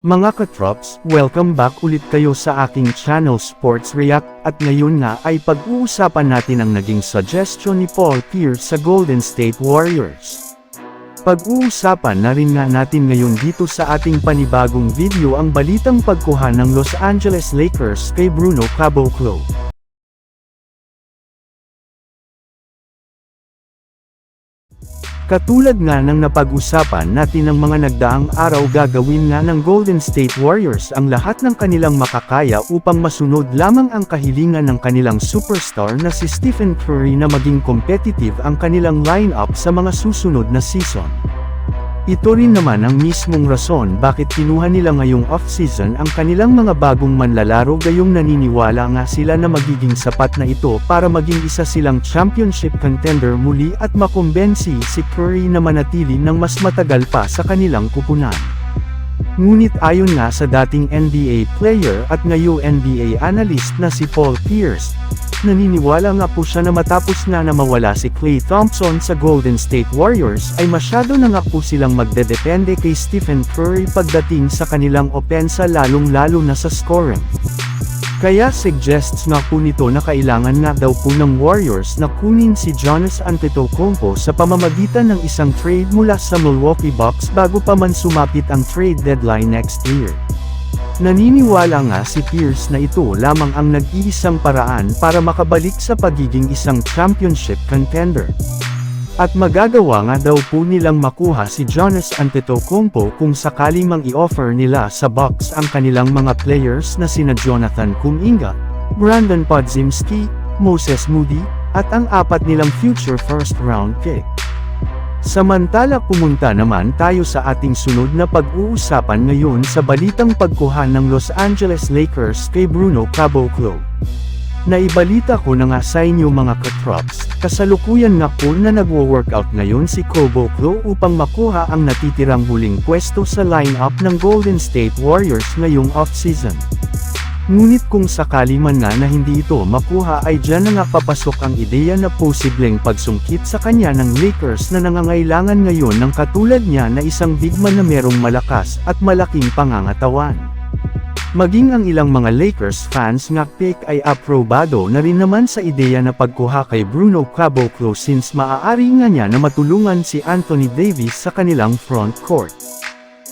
Mga katrops, welcome back ulit kayo sa aking channel Sports React, at ngayon nga ay pag-uusapan natin ang naging suggestion ni Paul Pierce sa Golden State Warriors. Pag-uusapan na rin nga natin ngayon dito sa ating panibagong video ang balitang pagkuha ng Los Angeles Lakers kay Bruno Caboclo. Katulad nga ng napag-usapan natin ng mga nagdaang araw, gagawin nga ng Golden State Warriors ang lahat ng kanilang makakaya upang masunod lamang ang kahilingan ng kanilang superstar na si Stephen Curry na maging competitive ang kanilang lineup sa mga susunod na season. Ito rin naman ang mismong rason bakit kinuha nila ngayong off-season ang kanilang mga bagong manlalaro, gayong naniniwala nga sila na magiging sapat na ito para maging isa silang championship contender muli at makumbensi si Curry na manatili ng mas matagal pa sa kanilang kupunan. Ngunit ayon nga sa dating NBA player at ngayong NBA analyst na si Paul Pierce, naniniwala nga po siya na matapos nga na mawala si Klay Thompson sa Golden State Warriors ay masyado na nga po silang magdedepende kay Stephen Curry pagdating sa kanilang opensa, lalong-lalo na sa scoring. Kaya suggests nga po nito na kailangan nga daw po ng Warriors na kunin si Giannis Antetokounmpo sa pamamagitan ng isang trade mula sa Milwaukee Bucks bago pa man sumapit ang trade deadline next year. Naniniwala nga si Pierce na ito lamang ang nag-iisang paraan para makabalik sa pagiging isang championship contender. At magagawa nga daw po nilang makuha si Giannis Antetokounmpo kung sakaling mang i-offer nila sa Bucks ang kanilang mga players na sina Jonathan Kuminga, Brandon Podziemski, Moses Moody, at ang apat nilang future first-round pick. Samantala pumunta naman tayo sa ating sunod na pag-uusapan ngayon sa balitang pagkuha ng Los Angeles Lakers kay Bruno Caboclo. Naibalita ko na nga sa inyo mga katrops, kasalukuyan nga po na nagwo-workout ngayon si Caboclo upang makuha ang natitirang huling pwesto sa lineup ng Golden State Warriors ngayong off-season. Ngunit kung sakali man nga na hindi ito makuha ay dyan na nga papasok ang ideya na posibleng pagsungkit sa kanya ng Lakers na nangangailangan ngayon ng katulad niya na isang big man na merong malakas at malaking pangangatawan. Maging ang ilang mga Lakers fans nga pick ay aprobado na rin naman sa ideya na pagkuha kay Bruno Caboclo since maaari nga niya na matulungan si Anthony Davis sa kanilang front court.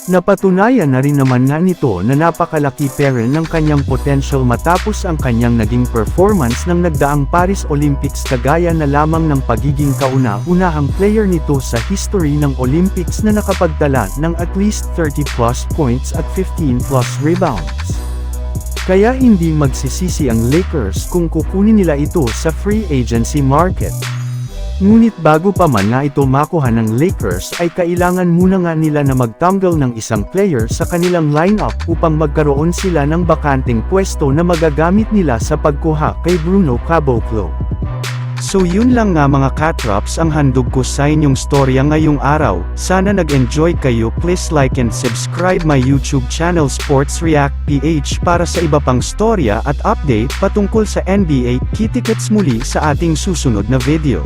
Napatunayan na rin naman nga nito na napakalaki pera ng kanyang potential matapos ang kanyang naging performance ng nagdaang Paris Olympics, kagaya na lamang ng pagiging kauna-unahang player nito sa history ng Olympics na nakapagtala ng at least 30+ points at 15+ rebounds. Kaya hindi magsisisi ang Lakers kung kukunin nila ito sa free agency market. Ngunit bago pa man nga ito makuha ng Lakers ay kailangan muna nga nila na magtanggal ng isang player sa kanilang lineup upang magkaroon sila ng bakanteng pwesto na magagamit nila sa pagkuha kay Bruno Caboclo. So yun lang nga mga katrops ang handog ko sa inyong storya ngayong araw. Sana nag-enjoy kayo. Please like and subscribe my YouTube channel Sports React PH para sa iba pang storya at update patungkol sa NBA. Kita-kits muli sa ating susunod na video.